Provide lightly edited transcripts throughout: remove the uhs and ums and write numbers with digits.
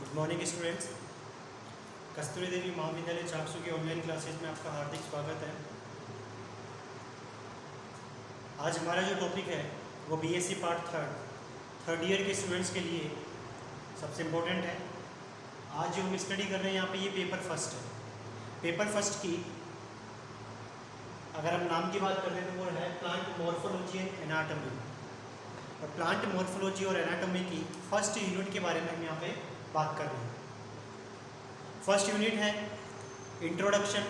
Good morning students. Kasturi Devi Mahavidyalaya Chaksu की online classes में आपका हार्दिक स्वागत है। आज हमारा जो टॉपिक है वो बीएससी पार्ट थर्ड ईयर के स्टूडेंट्स के लिए सबसे इम्पोर्टेंट है। आज जो हम स्टडी कर रहे हैं यहाँ पे ये पेपर फर्स्ट है। पेपर फर्स्ट की अगर हम नाम की बात करते हैं तो वो है प्लांट मॉर्फोलॉजी एंड एनाटॉमी। और प्लांट मॉर्फोलॉजी और एनाटॉमी की फर्स्ट यूनिट के बारे में हम यहाँ पे बात कर रहे हैं। फर्स्ट यूनिट है introduction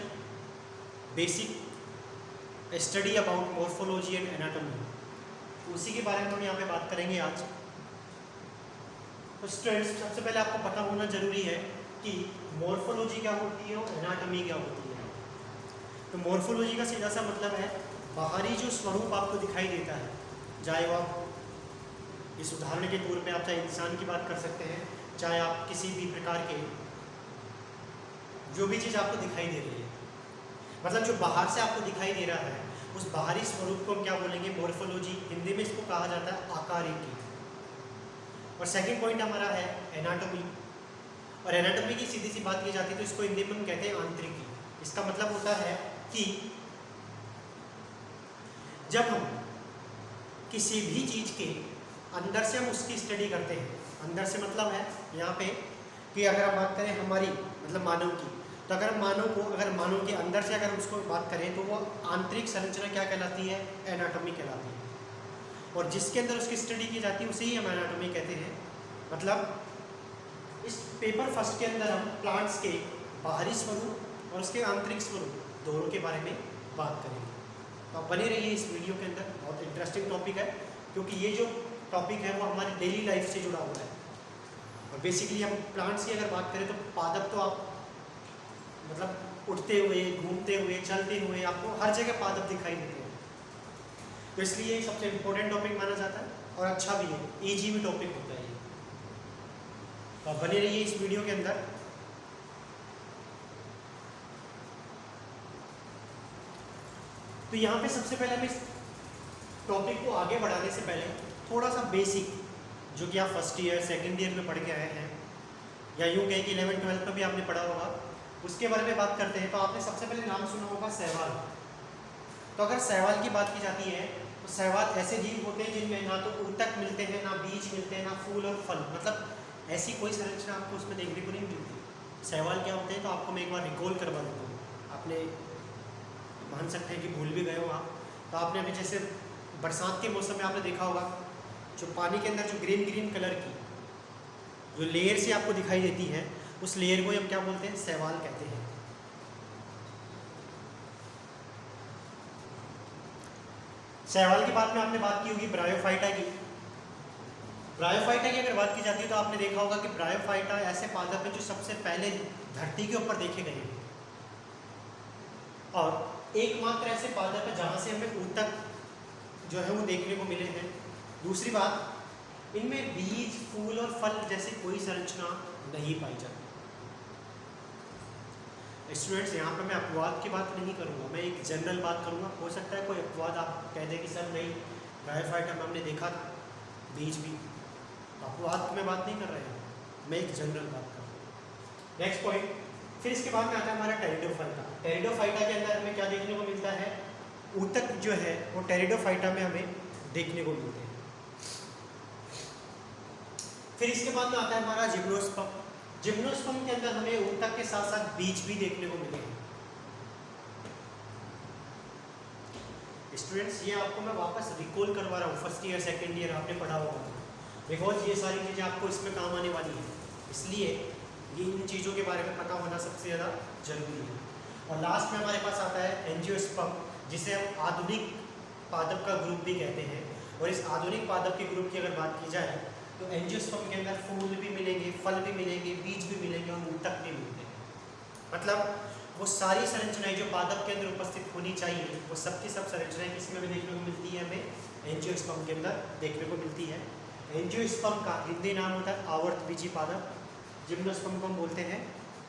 basic study about morphology and anatomy, उसी के बारे में हम यहाँ पे बात करेंगे आज। तो स्टूडेंट्स, सबसे पहले आपको पता होना जरूरी है कि मॉर्फोलॉजी क्या होती है और एनाटॉमी क्या होती है। तो मॉर्फोलॉजी का सीधा सा मतलब है बाहरी जो स्वरूप आपको दिखाई देता है, चाहे वो आप इस उदाहरण के तौर पे आप चाहे इंसान की बात कर सकते हैं, चाहे आप किसी भी प्रकार के जो भी चीज़ आपको दिखाई दे रही है, मतलब जो बाहर से आपको दिखाई दे रहा है उस बाहरी स्वरूप को हम क्या बोलेंगे, मॉर्फोलॉजी। हिंदी में इसको कहा जाता है आकारिकी। और सेकंड पॉइंट हमारा है एनाटॉमी। और एनाटॉमी की सीधी सी बात की जाती है तो इसको हिंदी में हम कहते हैं आंतरिकी। इसका मतलब होता है कि जब हम किसी भी चीज़ के अंदर से हम उसकी स्टडी करते हैं, अंदर से मतलब है यहाँ पे कि अगर हम बात करें हमारी मतलब मानव की, तो अगर मानव के अंदर से अगर उसको बात करें तो वो आंतरिक संरचना क्या कहलाती है, एनाटॉमी कहलाती है। और जिसके अंदर उसकी स्टडी की जाती है उसे ही हम एनाटॉमी कहते हैं। मतलब इस पेपर फर्स्ट के अंदर हम प्लांट्स के बाहरी स्वरूप और उसके आंतरिक स्वरूप दोनों के बारे में बात करेंगे। तो आप बने रहिए इस वीडियो के अंदर, बहुत इंटरेस्टिंग टॉपिक है क्योंकि ये जो टॉपिक है वो हमारी डेली लाइफ से जुड़ा हुआ है। और बेसिकली हम प्लांट्स की अगर बात करें तो पादप तो आप मतलब उठते हुए, घूमते हुए, चलते हुए आपको हर जगह पादप दिखाई देते हैं। तो इसलिए ये सबसे इम्पोर्टेंट टॉपिक माना जाता है और अच्छा भी है, ईजी भी टॉपिक होता है ये। तो आप बने रहिए इस वीडियो के अंदर। तो यहाँ पे सबसे पहले हम इस टॉपिक को आगे बढ़ाने से पहले थोड़ा सा बेसिक जो कि आप फर्स्ट ईयर सेकेंड ईयर में पढ़ के आए हैं या यूँ कहें कि 11th-12th में भी आपने पढ़ा होगा, उसके बारे में बात करते हैं। तो आपने सबसे पहले नाम सुना होगा शैवाल। तो अगर शैवाल की बात की जाती है तो शैवाल ऐसे जीव होते हैं जिनमें ना तो ऊतक मिलते हैं, ना बीज मिलते हैं, ना फूल और फल, मतलब ऐसी कोई संरचना आपको उसमें देखने को नहीं मिलती। शैवाल क्या होते हैं तो आपको मैं एक बार रिकॉल करवा देता हूँ। आपने मान सकते हैं कि भूल भी गए हो आप। तो आपने अभी जैसे बरसात के मौसम में आपने देखा होगा जो पानी के अंदर जो ग्रीन कलर की जो लेयर से आपको दिखाई देती है उस लेयर को हम क्या बोलते हैं, शैवाल कहते हैं। शैवाल के बाद में आपने बात की होगी ब्रायोफाइटा की। ब्रायोफाइटा की अगर बात की जाती है तो आपने देखा होगा कि ब्रायोफाइटा ऐसे पादप है जो सबसे पहले धरती के ऊपर देखे गए हैं और एकमात्र ऐसे पादप है जहाँ से हमें ऊतक जो है वो देखने को मिले हैं। दूसरी बात, इनमें बीज, फूल और फल जैसी कोई संरचना नहीं पाई जाती। स्टूडेंट्स, यहाँ पर मैं अपवाद की बात नहीं करूँगा, मैं एक जनरल बात करूँगा। हो सकता है कोई अपवाद आप कह दें कि सर नहीं, ब्रायोफाइटा में हमने देखा था बीज भी, अपवाद की मैं बात नहीं कर रहा हूँ, मैं एक जनरल बात कर रहा हूँ। नेक्स्ट पॉइंट, फिर इसके बाद में आता है हमारा टेरिडोफाइटा। टेरिडोफाइटा के अंदर हमें क्या देखने को मिलता है, ऊतक जो है वो टेरिडोफाइटा में हमें देखने को मिलते हैं। फिर इसके बाद में आता है हमारा जिम्नोस्पर्म। जिम्नोस्पर्म के अंदर हमें ऊतक के साथ साथ बीज भी देखने को मिले हैं। स्टूडेंट्स, ये आपको मैं वापस रिकॉल करवा रहा हूँ, फर्स्ट ईयर सेकेंड ईयर आपने पढ़ा होगा, बिकॉज ये सारी चीज़ें आपको इसमें काम आने वाली है, इसलिए ये इन चीज़ों के बारे में पता होना सबसे ज़्यादा जरूरी है। और लास्ट में हमारे पास आता है एंजियोस्पर्म, जिसे हम आधुनिक पादप का ग्रुप भी कहते हैं। और इस आधुनिक पादप के ग्रुप की अगर बात की जाए तो एंजियोस्पर्म के अंदर फूल भी मिलेंगे, फल भी मिलेंगे, बीज भी मिलेंगे और ऊतक भी मिलते हैं। मतलब वो सारी संरचनाएं जो पादप के अंदर उपस्थित होनी चाहिए वो सब की सब संरचनाएं किसमें भी देखने को मिलती है, हमें एंजियोस्पर्म के अंदर देखने को मिलती है। एंजियोस्पर्म का हिंदी नाम होता है आवर्तबीजी पादप। जिम्नोस्पर्म को हम बोलते हैं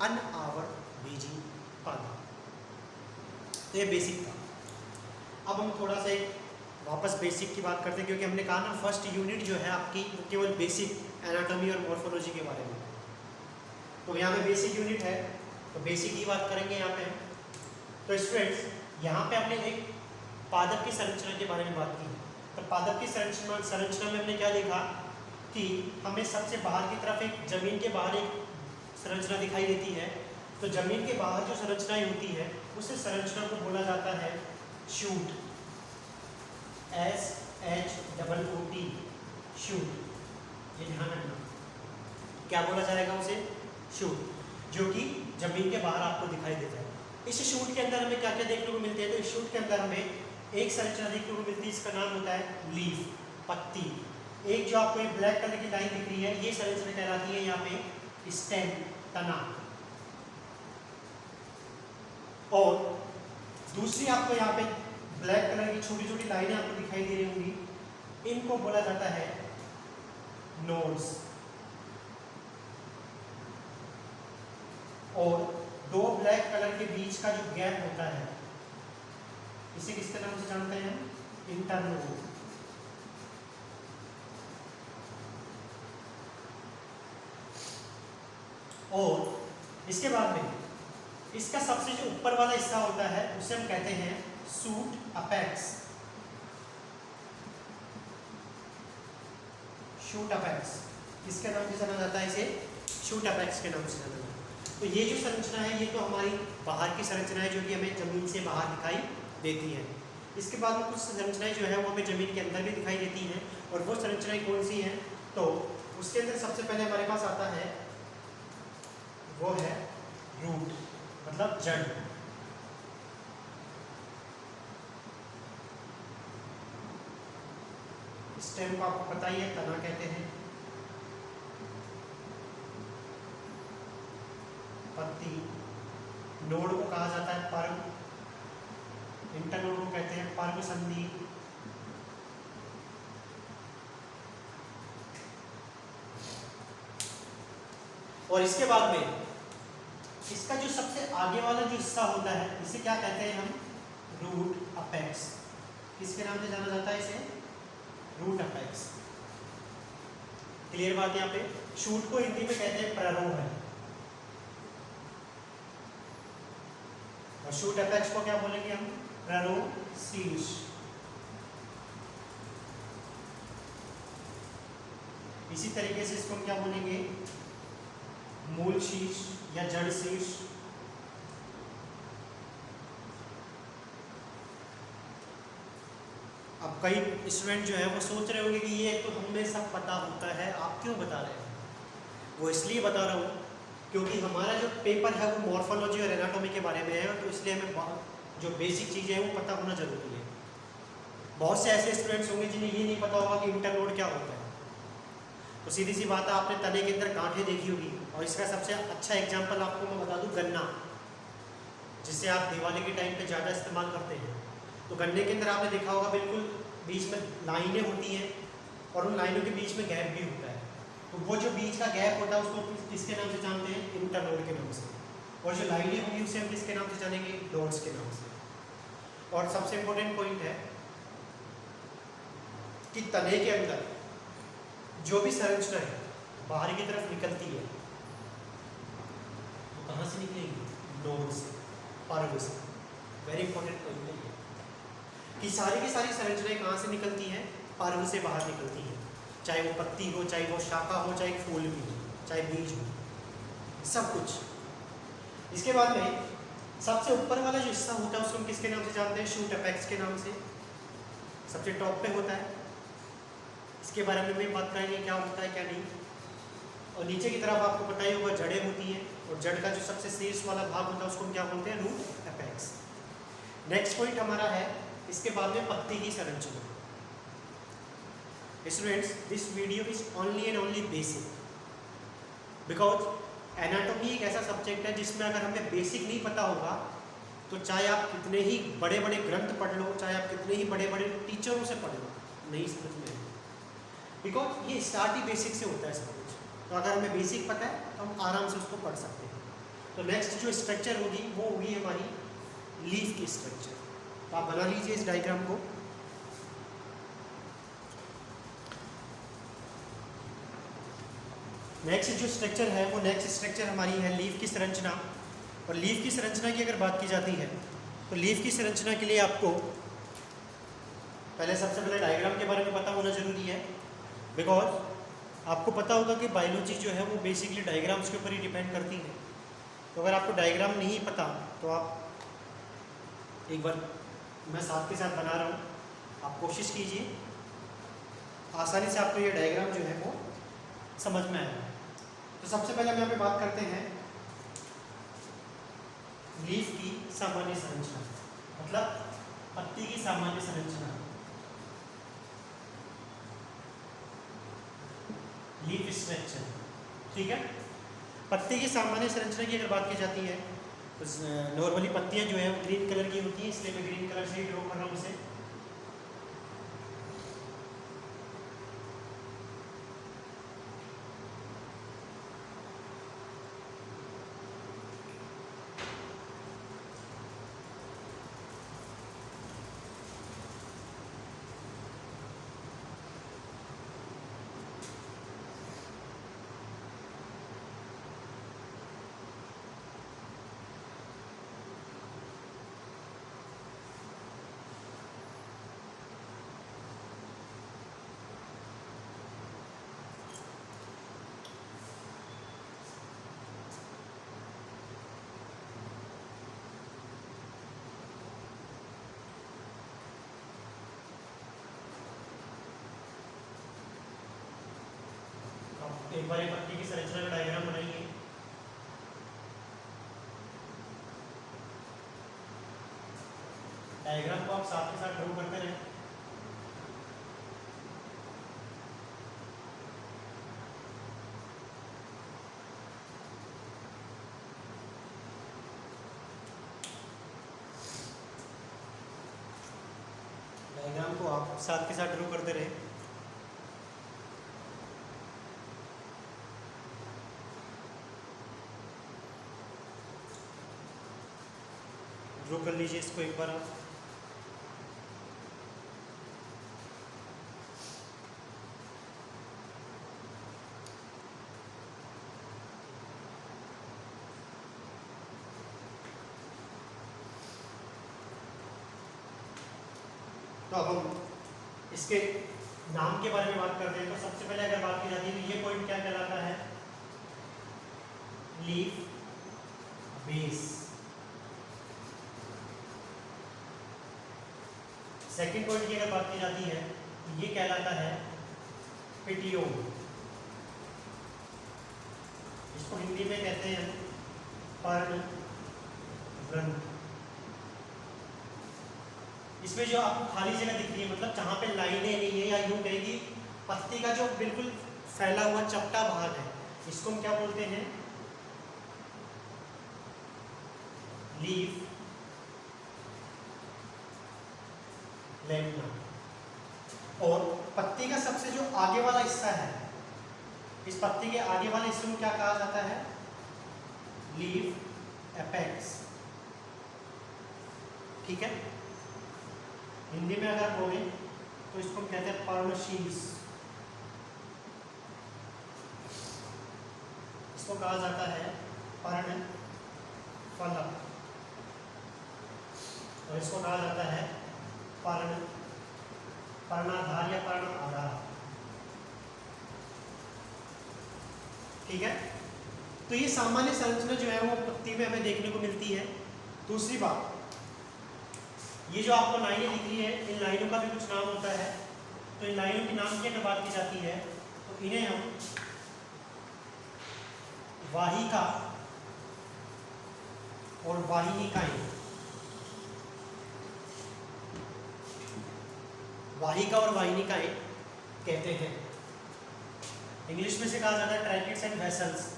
अनावर्तबीजी पादप। तो ये बेसिक था। अब हम थोड़ा सा वापस बेसिक की बात करते हैं, क्योंकि हमने कहा ना फर्स्ट यूनिट जो है आपकी वो केवल बेसिक एनाटॉमी और मॉर्फोलॉजी के बारे में। तो यहाँ पे बेसिक यूनिट है, तो बेसिक की बात करेंगे यहाँ पे। तो स्टूडेंट्स यहाँ पे हमने एक पादप की संरचना के बारे में बात की। तो पादप की संरचना में हमने क्या देखा कि हमें सबसे बाहर की तरफ एक जमीन के बाहर एक संरचना दिखाई देती है। तो जमीन के बाहर जो संरचनाएं होती है उस संरचना को बोला जाता है शूट, SHOOT, शूट। ये ध्यान रखना, क्या बोला जाएगा उसे? शूट, जो कि जमीन के बाहर आपको दिखाई देता है। इस शूट के अंदर हमें क्या क्या देखने को मिलते हैं? तो इस शूट के अंदर हमें एक संरचना देखने को मिलती है, इसका नाम होता है लीफ, पत्ती। एक जो आपको एक ब्लैक कलर की लाइन दिख रही है, ये संरचना कहलाती है यहाँ पे स्टेम, तना। और दूसरी आपको यहाँ पे ब्लैक कलर की छोटी छोटी लाइनें आपको दिखाई दे रही होंगी, इनको बोला जाता है नोड्स। और दो ब्लैक कलर के बीच का जो गैप होता है इसे किसके नाम से जानते हैं? इंटरनोड। और इसके बाद में इसका सबसे जो ऊपर वाला हिस्सा होता है उसे हम कहते हैं शूट अपेक्स। शूट अपेक्स किसके नाम से जाना जाता है? इसे शूट अपेक्स के नाम से जाना जाता है। तो ये जो संरचना है ये तो हमारी बाहर की संरचना है जो कि हमें जमीन से बाहर दिखाई देती है। इसके बाद में कुछ संरचनाएं जो है वो हमें जमीन के अंदर भी दिखाई देती हैं। और वो संरचनाएं कौन सी हैं? तो उसके अंदर सबसे पहले हमारे पास आता है वो है रूट, मतलब जड़। स्टेम को आपको पता ही है, तना कहते हैं। पत्ती, नोड को कहा जाता है पर्ग, इंटरनोड को कहते हैं पर्ग संधि। और इसके बाद में इसका जो सबसे आगे वाला जो हिस्सा होता है इसे क्या कहते हैं हम? Root apex. किसके नाम से जाना जाता है इसे? Root apex. क्लियर बात? यहाँ पे शूट को हिंदी में कहते हैं प्रारोह है, और शूट अपेक्स को क्या बोलेंगे हम? प्रारोह शीर्ष। इसी तरीके से इसको हम क्या बोलेंगे? मूल शीर्ष या जड़ शीर्ष। अब कई स्टूडेंट जो है वो सोच रहे होंगे कि ये तो हमें सब पता होता है, आप क्यों बता रहे हैं? वो इसलिए बता रहा हूँ क्योंकि हमारा जो पेपर है वो मॉर्फोलॉजी और एनाटॉमी के बारे में है, तो इसलिए हमें जो बेसिक चीज़ें हैं वो पता होना जरूरी है। बहुत से ऐसे स्टूडेंट्स होंगे जिन्हें ये नहीं पता होगा कि इंटरनोड क्या होता है। तो सीधी सी बात है, आपने तने के अंदर गांठें देखी होगी, और इसका सबसे अच्छा एग्जांपल आपको मैं बता दूं, गन्ना, जिसे आप दिवाली के टाइम पे ज़्यादा इस्तेमाल करते हैं। तो गन्ने के अंदर आपने देखा होगा बिल्कुल बीच में लाइनें होती हैं, और उन लाइनों के बीच में गैप भी होता है। तो वो जो बीच का गैप होता है उसको किसके नाम से जानते हैं? इंटरनोड के नाम से। और जो लाइनें होंगी उसे हम किसके नाम से जानेंगे? डॉट्स के नाम से। और सबसे इम्पोर्टेंट पॉइंट है कि तने के अंदर जो भी संरचना है बाहर की तरफ निकलती है तो कहाँ से निकलेगी? नोड से, पर्ग से। वेरी इंपॉर्टेंट पॉइंट है ये कि सारी की सारी संरचनाएं कहाँ से निकलती हैं? पर्ग से बाहर निकलती हैं। चाहे वो पत्ती हो, चाहे वो शाखा हो, चाहे फूल भी हो, चाहे बीज हो, सब कुछ। इसके बाद में सबसे ऊपर वाला जो हिस्सा होता है उसको हम किसके नाम से जानते हैं? शूट अपेक्स के नाम से। सबसे टॉप पे होता है। इसके बारे में भी बात करेंगे क्या होता है क्या नहीं। और नीचे की तरफ आपको पता ही होगा जड़ें होती हैं, और जड़ का जो सबसे शीर्ष वाला भाग होता है उसको हम क्या बोलते हैं? Root apex. नेक्स्ट पॉइंट हमारा है इसके बाद में पत्ती की संरचना। Students, this video is only and only basic, because anatomy एक ऐसा सब्जेक्ट है जिसमें अगर हमें बेसिक नहीं पता होगा तो चाहे आप कितने ही बड़े बड़े ग्रंथ पढ़ लो, चाहे आप कितने ही बड़े बड़े टीचरों से पढ़ लो, नहीं समझ में आएगा। बिकॉज ये स्टार्ट ही बेसिक से होता है सब कुछ। तो अगर हमें बेसिक पता है तो हम आराम से उसको पढ़ सकते हैं। तो नेक्स्ट जो स्ट्रक्चर होगी वो होगी हमारी लीफ की स्ट्रक्चर। तो आप बना लीजिए इस डायग्राम को। नेक्स्ट जो स्ट्रक्चर है वो नेक्स्ट स्ट्रक्चर हमारी है लीफ की संरचना। और लीफ की संरचना की अगर बात की जाती है तो लीफ की संरचना के लिए आपको पहले सबसे पहले डायग्राम के बारे में पता होना जरूरी है, बिकॉज आपको पता होगा कि बायोलॉजी जो है वो बेसिकली डायग्राम्स के ऊपर ही डिपेंड करती है। तो अगर आपको डायग्राम नहीं पता तो आप एक बार मैं साथ के साथ बना रहा हूँ, आप कोशिश कीजिए, आसानी से आपको ये डायग्राम जो है वो समझ में आएगा। तो सबसे पहले हम यहाँ पे बात करते हैं लीफ की सामान्य संरचना, मतलब पत्ती की सामान्य संरचना, लीफ स्ट्रक्चर। ठीक है, पत्ती की सामान्य संरचना की अगर बात की जाती है तो नॉर्मली पत्तियां जो है वो ग्रीन कलर की होती हैं, इसलिए मैं ग्रीन कलर से ही ड्रॉ कर रहा हूँ उसे। एक बार पत्ती की संरचना का डायग्राम बनाइए। डायग्राम को आप साथ के साथ ड्रॉ करते रहें। डायग्राम को आप साथ के साथ ड्रॉ करते रहें। ड्रॉ कर लीजिए इसको एक बार आप। तो अब हम इसके नाम के बारे में बात करते हैं। तो सबसे पहले अगर बात की जाती है तो ये पॉइंट क्या कहलाता है, लीफ बेस। सेकंड पॉइंट की अगर बात की जाती है तो ये कहलाता है पेटियोल। इसको हिंदी में कहते हैं पर्णवृंत। इसमें जो आपको खाली जगह दिख रही है, मतलब जहां पे लाइनें नहीं है, या यूं कहें कि पत्ती का जो बिल्कुल फैला हुआ चपटा भाग है, इसको हम क्या बोलते हैं, लीफ लैमिना। और पत्ती का सबसे जो आगे वाला हिस्सा है, इस पत्ती के आगे वाले हिस्से को क्या कहा जाता है, लीफ एपेक्स। ठीक है, हिंदी में अगर बोले तो इसको कहते हैं पर्णशीर्ष। इसको कहा जाता है पर्णफलक, और इसको कहा जाता है पर्णाधार या पर्णआधार। ठीक है, तो ये सामान्य संरचना जो है वो पत्ती में हमें देखने को मिलती है। दूसरी बात, ये जो आपको लाइनें दिख रही है, इन लाइनों का भी कुछ नाम होता है। तो इन लाइनों के नाम की अगर बात की जाती है तो इन्हें हम वाहिका और वाहिनिकाएं, वाहिका और वाहिनिकाएं कहते हैं। इंग्लिश में से कहा जाता है tracheids and vessels.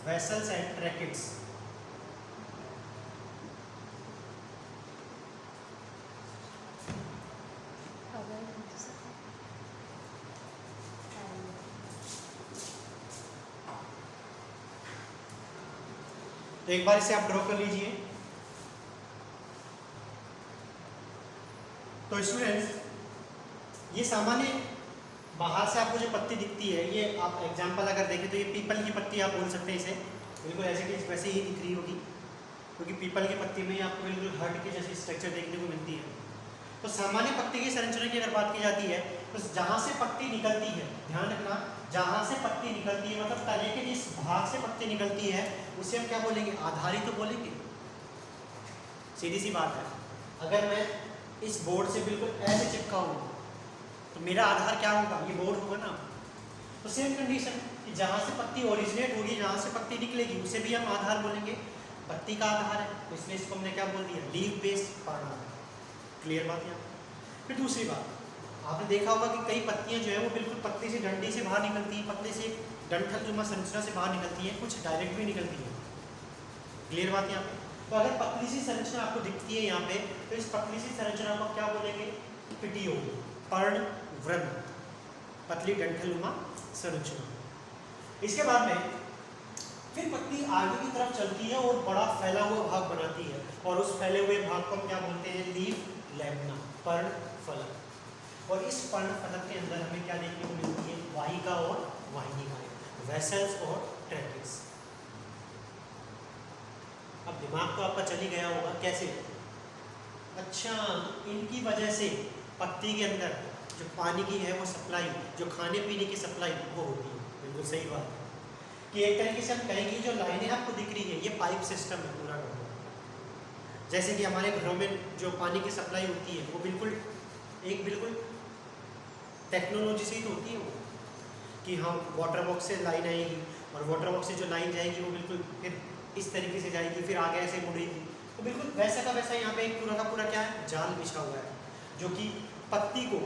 Vessels and tracheids. तो एक बार इसे आप ड्रॉ कर लीजिए। तो स्टूडेंट्स, ये सामान्य बाहर से आपको जो पत्ती दिखती है, ये आप एग्जांपल अगर देखें तो ये पीपल की पत्ती आप बोल सकते हैं इसे, बिल्कुल ऐसे कि वैसे ही दिख रही होगी, क्योंकि पीपल की पत्ती में आपको बिल्कुल हर्ट के जैसी स्ट्रक्चर देखने को मिलती है। तो सामान्य पत्ती की संरचना की अगर बात की जाती है तो जहाँ से पत्ती निकलती है, ध्यान रखना, जहाँ से पत्ती निकलती है मतलब तने के जिस भाग से पत्ती निकलती है उसे हम क्या बोलेंगे, आधार ही तो बोलेंगे। सीधी सी बात है, अगर मैं इस बोर्ड से बिल्कुल ऐसे चिपकाऊँ तो मेरा आधार क्या होगा, ये बोर्ड होगा ना। तो सेम कंडीशन कि जहाँ से पत्ती ओरिजिनेट होगी, जहाँ से पत्ती निकलेगी उसे भी हम आधार बोलेंगे। पत्ती का आधार है तो इसलिए इसको हमने क्या बोल दिया, लीफ बेस्ड पर्णा। क्लियर बात यहाँ। फिर दूसरी बात, आपने देखा होगा कि कई पत्तियां जो है वो बिल्कुल पत्ती से डंडी से बाहर निकलती हैं, पत्ते से डंठलनुमा संरचना से बाहर निकलती है, कुछ डायरेक्ट भी निकलती है। क्लियर बात यहाँ पे। तो अगर पतली सी संरचना आपको दिखती है यहाँ पे, तो इस पतली सी संरचना को क्या बोलेंगे, पिटियोल, पर्ण व्रण, पतली डंठलनुमा संरचना। इसके बाद में फिर पत्ती आगे की तरफ चलती है और बड़ा फैला हुआ भाग बनाती है, और उस फैले हुए भाग को हम क्या बोलते हैं, लीफ लैमिना, पर्ण फलक। और इस पर्ण फलक के अंदर हमें क्या देखने को मिलती है, वाहिका और वाहिनिकाएं, वेसल्स और ट्रैकिस। अब दिमाग तो आपका चल ही गया होगा कैसे, अच्छा इनकी वजह से पत्ती के अंदर जो पानी की है वो सप्लाई, जो खाने पीने की सप्लाई वो होती है। बिल्कुल सही बात है कि एक तरीके से हम कहेंगे जो लाइनें आपको दिख रही है ये पाइप सिस्टम है पूरा का पूरा। जैसे कि हमारे घरों में जो पानी की सप्लाई होती है वो बिल्कुल टेक्नोलॉजी से ही तो होती है वो, कि हाँ वाटर बॉक्स से लाइन आएगी और वाटर बॉक्स से जो लाइन जाएगी वो बिल्कुल फिर इस तरीके से जाएगी, फिर आगे ऐसे मुड़ेगी। तो बिल्कुल वैसा का वैसा यहाँ पे एक पूरा का पूरा क्या है, जाल बिछा हुआ है, जो कि पत्ती को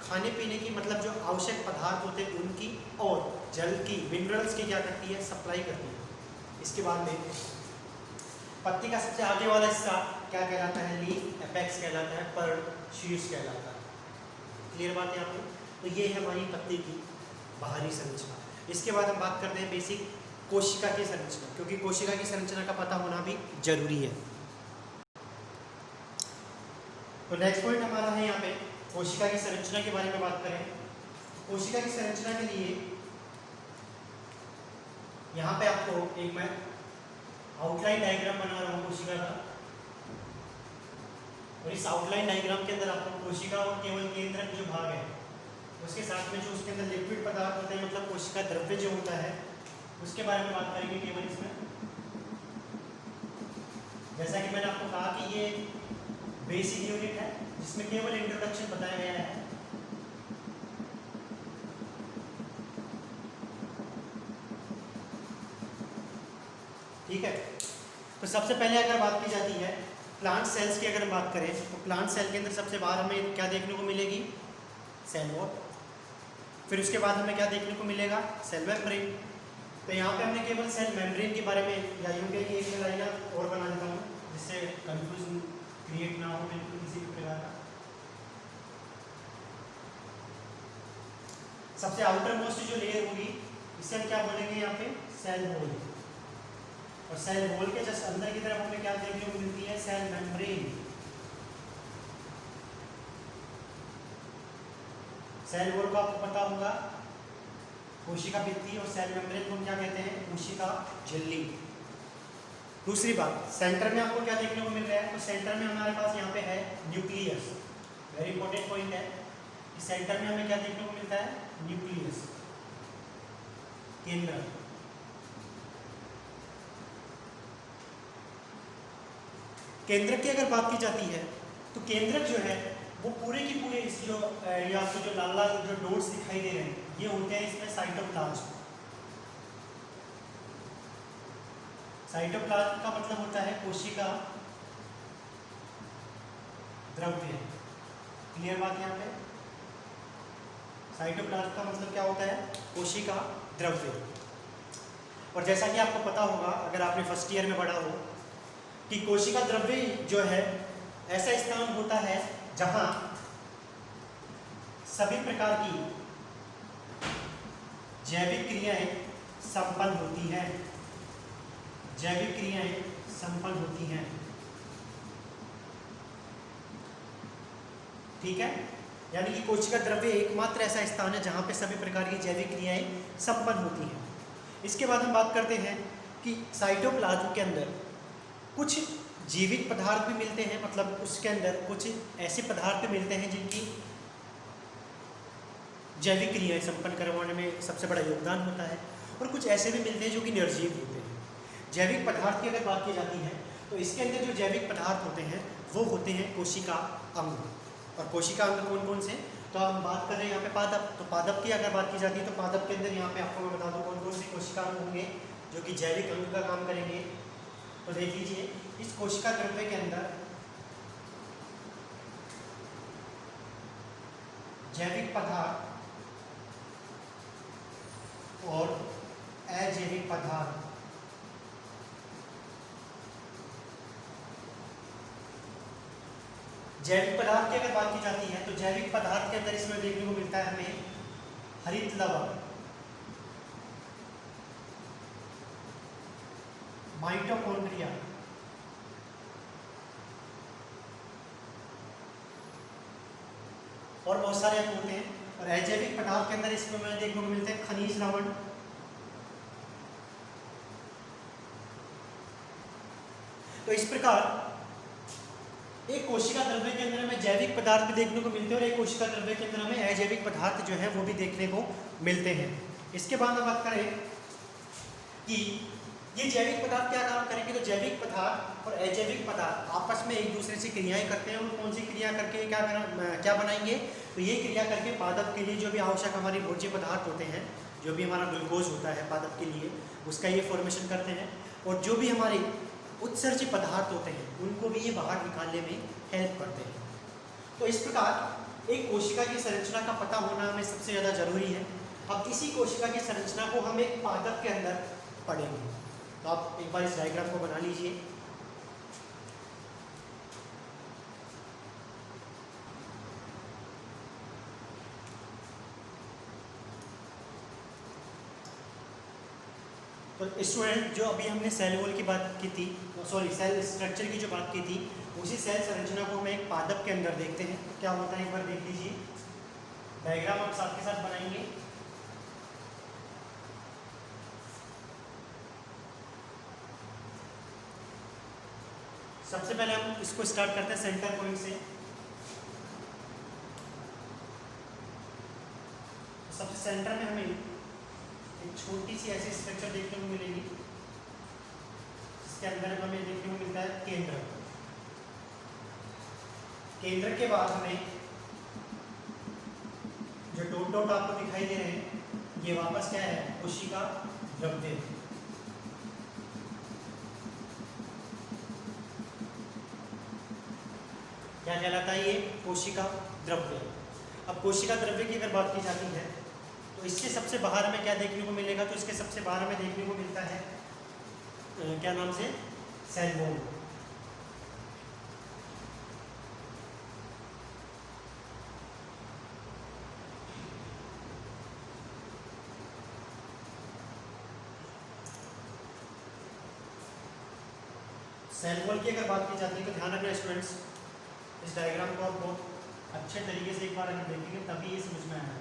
खाने पीने की मतलब जो आवश्यक पदार्थ होते हैं उनकी और जल की, मिनरल्स की क्या करती है, सप्लाई करती है। इसके बाद में पत्ती का सबसे आगे वाला हिस्सा क्या कहलाता है, लीफ, एपेक्स कहलाता है, पर्ण, शीर्ष कहलाता है। क्लियर बात है आपको। तो ये है हमारी पत्ती की बाहरी संरचना। इसके बाद हम बात करते हैं बेसिक कोशिका की संरचना, क्योंकि कोशिका की संरचना का पता होना भी जरूरी है। तो नेक्स्ट पॉइंट हमारा है यहाँ पे कोशिका की संरचना के बारे में बात करें। कोशिका की संरचना के लिए यहाँ पे आपको एक मैं आउटलाइन डायग्राम बना रहा हूँ कोशिका का, और इस आउटलाइन डायग्राम के अंदर आपको कोशिका और केवल केंद्रक जो भाग है उसके साथ में जो उसके अंदर लिक्विड पदार्थ होते हैं, मतलब कोशिका द्रव्य जो होता है उसके बारे में बात करेंगे केवल इसमें। जैसा कि मैंने आपको कहा कि ये बेसिक यूनिट है जिसमें केवल इंट्रोडक्शन बताया गया है। ठीक है, तो सबसे पहले अगर बात की जाती है प्लांट सेल्स की, अगर हम बात करें तो प्लांट सेल के अंदर सबसे बाहर हमें क्या देखने को मिलेगी, सेल वॉल। फिर उसके बाद हमें क्या देखने को मिलेगा, सेल मेम्ब्रेन। तो यहाँ पे हमने केवल सेल मेम्ब्रेन के बारे में या यूं कहीं एक लाइन और बना देता हूँ जिससे कंफ्यूजन क्रिएट ना हो बिल्कुल किसी भी प्रकार का। सबसे आउटर मोस्ट जो लेयर होगी इसे हम क्या बोलेंगे यहाँ पे, सेल वॉल। और सेल वॉल के जस्ट अंदर की तरफ हमें क्या देखने को मिलती है, सेल मेम्ब्रेन। सेल वॉल को आपको पता होगा कोशिका भित्ति, और सेल मेम्ब्रेन को हम क्या कहते हैं, कोशिका झिल्ली। दूसरी बात, सेंटर में आपको क्या देखने को मिल रहा है, तो सेंटर में हमारे पास यहाँ पे है न्यूक्लियस। वेरी इंपॉर्टेंट पॉइंट है कि सेंटर में हमें क्या देखने को मिलता है, न्यूक्लियस, केंद्र। केंद्रक की अगर बात की जाती है तो केंद्रक जो है वो पूरे की पूरे इस जो ये आपको जो लाल लाल जो डॉट्स दिखाई दे रहे हैं ये होते हैं इसमें साइटोप्लाज्म। साइटोप्लाज्म का मतलब होता है कोशिका द्रव्य। क्लियर बात यहाँ पे, साइटोप्लाज्म का मतलब क्या होता है, कोशिका द्रव्य। और जैसा कि आपको पता होगा अगर आपने फर्स्ट ईयर में पढ़ा हो कि कोशिका द्रव्य जो है ऐसा स्थान होता है जहां सभी प्रकार की जैविक क्रियाएं संपन्न होती हैं, जैविक क्रियाएं संपन्न होती हैं। ठीक है, यानी कि कोशिका द्रव्य एकमात्र ऐसा स्थान है जहाँ पे सभी प्रकार की जैविक क्रियाएं संपन्न होती हैं। इसके बाद हम बात करते हैं कि साइटोप्लाज्म के अंदर कुछ जीवित पदार्थ भी मिलते हैं, मतलब उसके अंदर कुछ ऐसे पदार्थ मिलते हैं जिनकी जैविक क्रियाएं संपन्न करवाने में सबसे बड़ा योगदान होता है, और कुछ ऐसे भी मिलते हैं जो कि निर्जीव होते हैं। जैविक पदार्थ की अगर बात की जाती है तो इसके अंदर जो जैविक पदार्थ होते हैं वो होते हैं कोशिका अंग। और कोशिका अंग कौन कौन से, तो हम बात कर रहे हैं यहाँ पे पादप। तो पादप की अगर बात की जाती है तो पादप के अंदर यहाँ पे आपको मैं बता दूँ कौन कौन से कोशिका अंग होंगे जो कि जैविक अंग का काम करेंगे। तो देख लीजिए, इस कोशिका द्रव्य के अंदर जैविक पदार्थ और अजैविक पदार्थ जैविक पदार्थ की अगर बात की जाती है तो जैविक पदार्थ के अंदर इसमें देखने को मिलता है हमें हरित लवण, माइटोकॉन्ड्रिया, और बहुत सारे अंग होते हैं। और अजैविक पदार्थ के अंदर इसमें हमें देखने को मिलते हैं खनिज लवण, तो इस प्रकार एक कोशिका द्रव्य के अंदर हमें जैविक पदार्थ भी देखने को मिलते हैं और एक कोशिका द्रव्य के अंदर हमें अजैविक पदार्थ जो है वो भी देखने को मिलते हैं। इसके बाद हम बात करें कि ये जैविक पदार्थ क्या काम करेंगे, तो जैविक पदार्थ और अजैविक पदार्थ आपस में एक दूसरे से क्रियाएं करते हैं। और कौन सी क्रिया करके क्या बनाएंगे, तो ये क्रिया करके पादप के लिए जो भी आवश्यक हमारे भोज्य पदार्थ होते हैं, जो भी हमारा ग्लूकोज होता है पादप के लिए, उसका ये फॉर्मेशन करते हैं। और जो भी हमारे उत्सर्जित पदार्थ होते हैं उनको भी ये बाहर निकालने में हेल्प करते हैं। तो इस प्रकार एक कोशिका की संरचना का पता होना हमें सबसे ज़्यादा जरूरी है। अब इसी कोशिका की संरचना को हम एक पादप के अंदर पढ़ेंगे। तो आप एक बार इस डायग्राम को बना लीजिए। तो स्टूडेंट, जो अभी हमने सेल वॉल की बात की थी, सॉरी सेल स्ट्रक्चर की जो बात की थी, उसी सेल संरचना को हम एक पादप के अंदर देखते हैं। तो क्या होता है एक बार देख लीजिए, डायग्राम आप साथ के साथ बनाएंगे। सबसे पहले हम इसको स्टार्ट करते हैं सेंटर पॉइंट से। सबसे सेंटर में हमें एक छोटी सी ऐसी स्ट्रक्चर देखने को मिलेगी जिसके अंदर हमें देखने को मिलता है केंद्र। केंद्र के बाद हमें जो डॉट डॉट आपको दिखाई दे रहे हैं, ये वापस क्या है, कोशिका द्रव्य। क्या कहलाता है ये, कोशिका द्रव्य। अब कोशिका द्रव्य की अगर बात की जाती है तो इसके सबसे बाहर हमें क्या देखने को मिलेगा, तो इसके सबसे बाहर हमें देखने को मिलता है क्या नाम से, सेल वॉल। सेल वॉल की अगर बात की जाती है तो ध्यान रखना स्टूडेंट्स, इस डायग्राम को आप बहुत अच्छे तरीके से एक बार अगर देखेंगे तभी ये समझ में आएगा।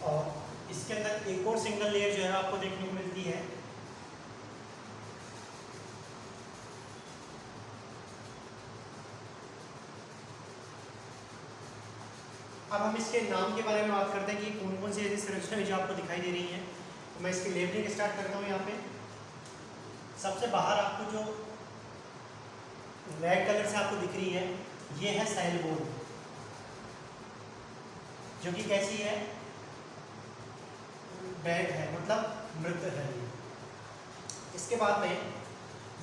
और इसके अंदर एक और सिंगल लेयर जो है आपको देखने को मिलती है, अब हम इसके नाम के बारे में बात करते हैं कि कौन कौन सी ऐसी संरचनाएं जो आपको दिखाई दे रही हैं। तो मैं इसकी लेबलिंग स्टार्ट करता हूँ। यहाँ पे सबसे बाहर आपको जो रेड कलर से आपको दिख रही है, ये है सेल वॉल, जो कि कैसी है, डेड है, मतलब मृत है। इसके बाद में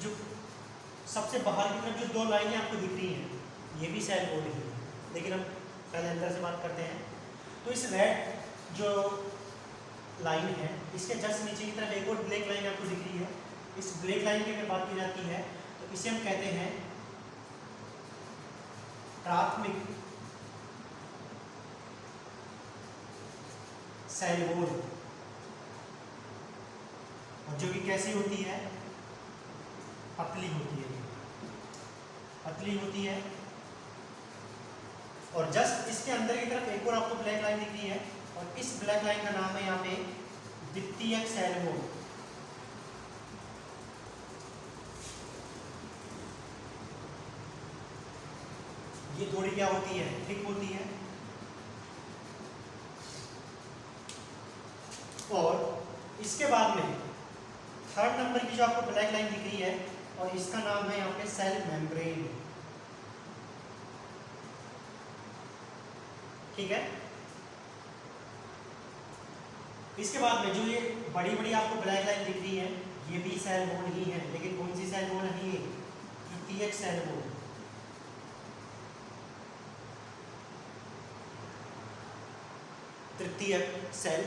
जो सबसे बाहर की तरफ जो दो लाइनें आपको दिख रही हैं, ये भी सेल वॉल ही है, लेकिन हम पहले अंदर से बात करते हैं। तो इस रेड जो लाइन है, इसके जस्ट नीचे की तरफ एक और ब्लैक लाइन आपको दिख रही है। इस ब्लैक लाइन की अगर बात की जाती है तो इसे हम कहते हैं प्राथमिक सेल वॉल, और जो कि कैसी होती है, पतली होती है, पतली होती है। और जस्ट इसके अंदर की तरफ एक और आपको ब्लैक लाइन दिख रही है, और इस ब्लैक लाइन का नाम है यहाँ पे द्वितीयक सेल वॉल। ये थोड़ी क्या होती है, थिक होती है। और इसके बाद में थर्ड नंबर की जो आपको ब्लैक लाइन दिख रही है, और इसका नाम है यहाँ पे सेल मेम्ब्रेन। ठीक है। इसके बाद में जो ये बड़ी बड़ी आपको ब्लैक लाइन दिख रही है, ये भी सेल वॉल ही है, लेकिन कौन सी सेल वॉल है ये, तृतीयक सेल वॉल। तृतीयक सेल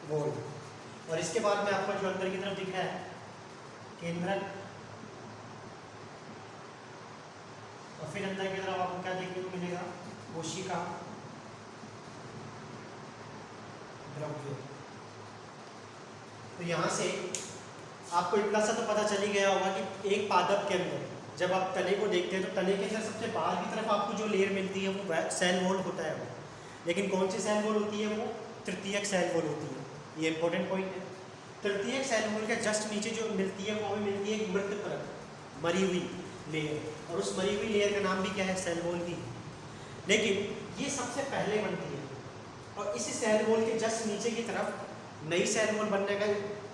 वॉल। और इसके बाद में आपको जो अंदर की तरफ दिख रहा है, केंद्रक, और फिर अंदर की तरफ आपको क्या देखने को मिलेगा, कोशिका द्रव्य। तो यहाँ से आपको इतना सा तो पता चल ही गया होगा कि एक पादप के अंदर जब आप तने को देखते हैं तो तने के अंदर सबसे बाहर की तरफ आपको जो लेयर मिलती है वो सेल वॉल होता है वो, लेकिन कौन सी सेल वॉल होती है, वो तृतीयक सेल वॉल होती है। ये इंपॉर्टेंट पॉइंट है। तृतीयक सेल वॉल के जस्ट नीचे जो मिलती है वो हमें मिलती है एक मृत परत, मरी हुई लेयर, और उस मरी हुई लेयर का नाम भी क्या है, सेल वॉल ही। लेकिन ये सबसे पहले बनती है, और इस सेल वॉल के जस्ट नीचे की तरफ नई सेल वॉल बनने का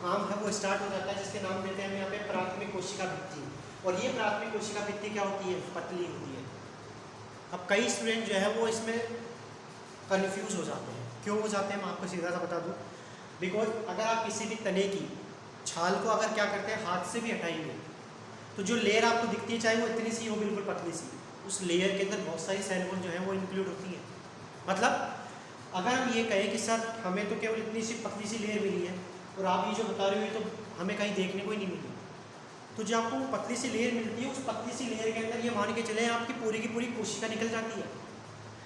काम है वो स्टार्ट हो जाता है, जिसके नाम देते हैं हम यहाँ पे प्राथमिक कोशिका भित्ति। और ये प्राथमिक कोशिका भित्ति क्या होती है, पतली होती है। अब कई स्टूडेंट जो है वो इसमें कंफ्यूज हो जाते हैं। क्यों हो जाते हैं, मैं आपको सीधा सा बता दूँ। बिकॉज अगर आप किसी भी तने की छाल को अगर क्या करते हैं, हाथ से भी हटाएंगे, तो जो लेयर आपको दिखती है, चाहे वो इतनी सी हो, बिल्कुल पतली सी, उस लेयर के अंदर बहुत सारी सेल वॉल जो है वो इंक्लूड होती है। मतलब अगर हम ये कहें कि सर हमें तो केवल इतनी सी पतली सी लेयर मिली है, और आप ये जो बता रहे हो तो हमें कहीं देखने को ही नहीं मिली, तो जो आपको पतली सी लेयर मिलती है, उस पतली सी लेयर के अंदर ये मान के चले आपकी पूरी की पूरी कोशिका निकल जाती है।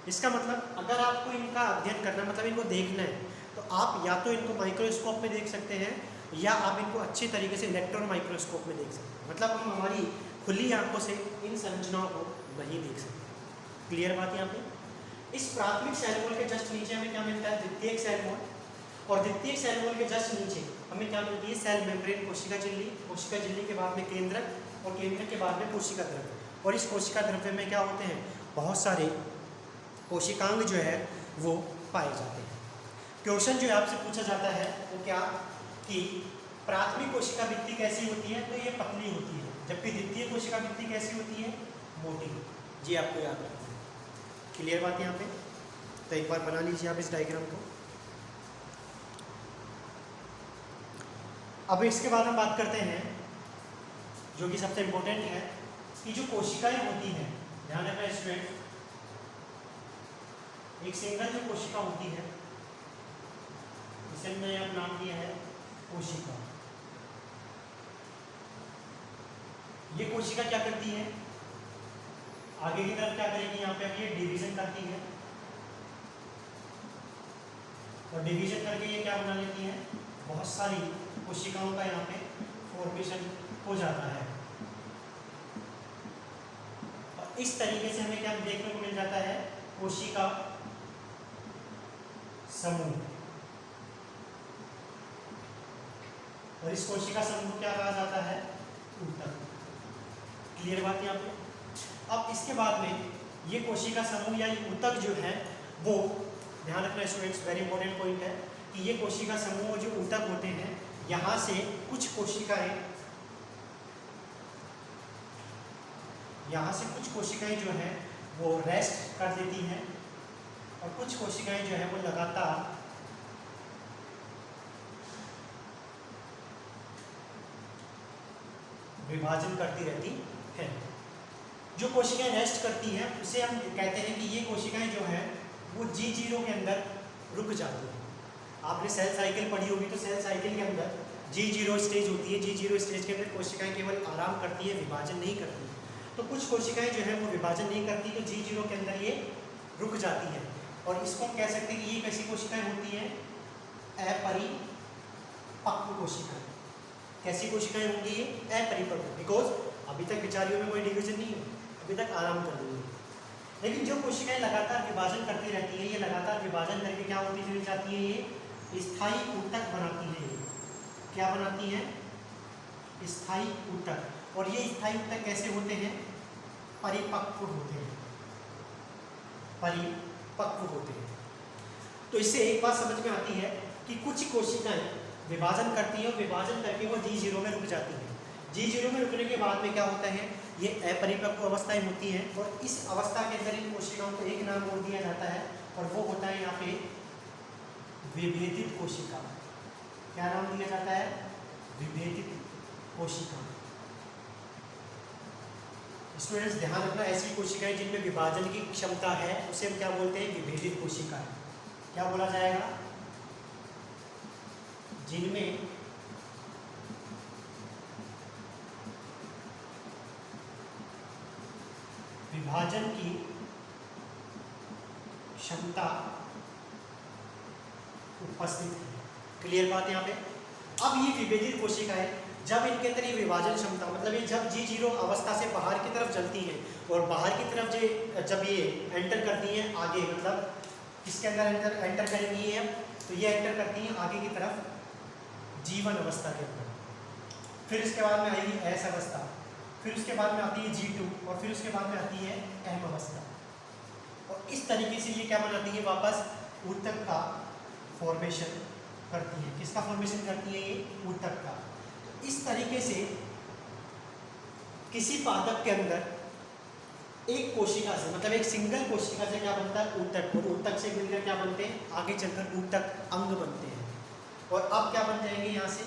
इसका मतलब अगर आपको इनका अध्ययन करना, मतलब इनको देखना है, तो आप या तो इनको माइक्रोस्कोप में देख सकते हैं, या आप इनको अच्छी तरीके से इलेक्ट्रॉन माइक्रोस्कोप में देख सकते हैं। मतलब हम हमारी खुली आंखों से इन संरचनाओं को नहीं देख सकते। क्लियर बात यहाँ पे। इस प्राथमिक सेल वॉल के जस्ट नीचे हमें क्या मिलता है, द्वितीयक सेल वॉल, और द्वितीयक सेल वॉल के जस्ट नीचे हमें क्या मिलती है, सेल मेम्ब्रेन, कोशिका झिल्ली, कोशिका झिल्ली के बाद में केंद्रक, और केंद्रक के बाद में कोशिका द्रव्य। और इस कोशिका द्रव्य में क्या होते हैं, बहुत सारे कोशिकांग जो है वो पाए जाते हैं। क्वेश्चन जो है आपसे पूछा जाता है वो क्या, कि प्राथमिक कोशिका भित्ति कैसी होती है, तो ये पतली होती है, जबकि द्वितीय कोशिका भित्ति कैसी होती है, मोटी। जी आपको याद रखना है। क्लियर बात यहाँ पे। तो एक बार बना लीजिए आप इस डायग्राम को। अब इसके बाद हम बात करते हैं जो कि सबसे इम्पोर्टेंट है, कि जो कोशिकाएं होती हैं, ध्यान रखना स्टूडेंट, एक सिंगल जो कोशिका होती है, इसे मैंने अब नाम दिया है कोशिका। ये कोशिका क्या करती है, आगे की तरफ क्या करेगी, यहाँ पे अब ये डिवीजन करती है, और डिवीजन करके ये क्या बना लेती है, बहुत सारी कोशिकाओं का यहाँ पे फॉर्मेशन हो जाता है। और इस तरीके से हमें क्या देखने को मिल जाता है, कोशिका समूह। और इस कोशिका समूह को क्या कहा जाता है, ऊतक। क्लियर बात यहाँ पे। अब इसके बाद में ये कोशिका समूह या ऊतक जो है वो, ध्यान रखना स्टूडेंट्स, वेरी इंपॉर्टेंट पॉइंट है, कि ये कोशिका समूह जो ऊतक होते हैं, यहाँ से कुछ कोशिकाएं जो हैं वो रेस्ट कर देती हैं, और कुछ कोशिकाएं जो है वो लगातार विभाजन करती रहती हैं। जो कोशिकाएं रेस्ट करती हैं उसे हम कहते हैं कि ये कोशिकाएं जो हैं वो G0 के अंदर रुक जाती हैं। आपने सेल साइकिल पढ़ी होगी, तो सेल साइकिल के अंदर G0 स्टेज होती है। G0 स्टेज के अंदर कोशिकाएं केवल आराम करती है, विभाजन नहीं करती। तो कुछ कोशिकाएं जो है वो विभाजन नहीं करती, तो G0 के अंदर ये रुक जाती है। और इसको हम कह सकते हैं कि ये कैसी कोशिकाएं होती हैं, अपरिपक्व कोशिकाएं। कैसी कोशिकाएं होंगी ये, अपरिपक्व, बिकॉज अभी तक विचारियों में कोई डिवीजन नहीं है, अभी तक आराम कर रही है। लेकिन जो कोशिकाएं लगातार विभाजन करती रहती है, ये लगातार विभाजन करके क्या होती चली जाती है, ये स्थायी ऊतक बनाती है। ये क्या बनाती है, स्थायी ऊतक। और ये स्थायी ऊतक कैसे होते हैं, परिपक्व होते हैं, परिपक्व होते हैं। तो इससे एक बात समझ में आती है कि कुछ कोशिकाएं विभाजन करती हैं और विभाजन करके वो G0 में रुक जाती हैं। G0 में रुकने के बाद में क्या होता है, ये अपरिपक्व अवस्थाएं होती हैं, और इस अवस्था के अंदर इन कोशिकाओं को एक नाम और दिया जाता है, और वो होता है यहाँ पे विभेदित कोशिका। क्या नाम दिया जाता है, विभेदित कोशिका। स्टूडेंट्स ध्यान रखना, ऐसी कोशिकाएं जिनमें विभाजन की क्षमता है उसे हम क्या बोलते हैं, विभेदित कोशिका। क्या बोला जाएगा, जिनमें विभाजन की क्षमता उपस्थित है। क्लियर बात यहाँ पे। अब ये विभेदित कोशिकाएं जब इनके अंदर ये विभाजन क्षमता, मतलब ये जब G0 अवस्था से बाहर की तरफ चलती हैं और बाहर की तरफ जब ये एंटर करती हैं आगे, मतलब किसके अंदर एंटर करेंगी है, तो ये एंटर करती हैं आगे की तरफ G1 अवस्था के अंदर। फिर इसके बाद में आएगी S अवस्था, फिर उसके बाद में आती है G2, और फिर उसके बाद में आती है M अवस्था। और इस तरीके से ये क्या बनाती है, वापस ऊतक का फॉर्मेशन करती है। किसका फॉर्मेशन करती है, ये ऊतक का। तो इस तरीके से किसी पादप के अंदर एक कोशिका से, मतलब एक सिंगल कोशिका से क्या बनता है, ऊतक, और ऊतक से मिलकर क्या बनते हैं, आगे चलकर ऊतक अंग बनते हैं। और अब क्या बन जाएंगे यहाँ से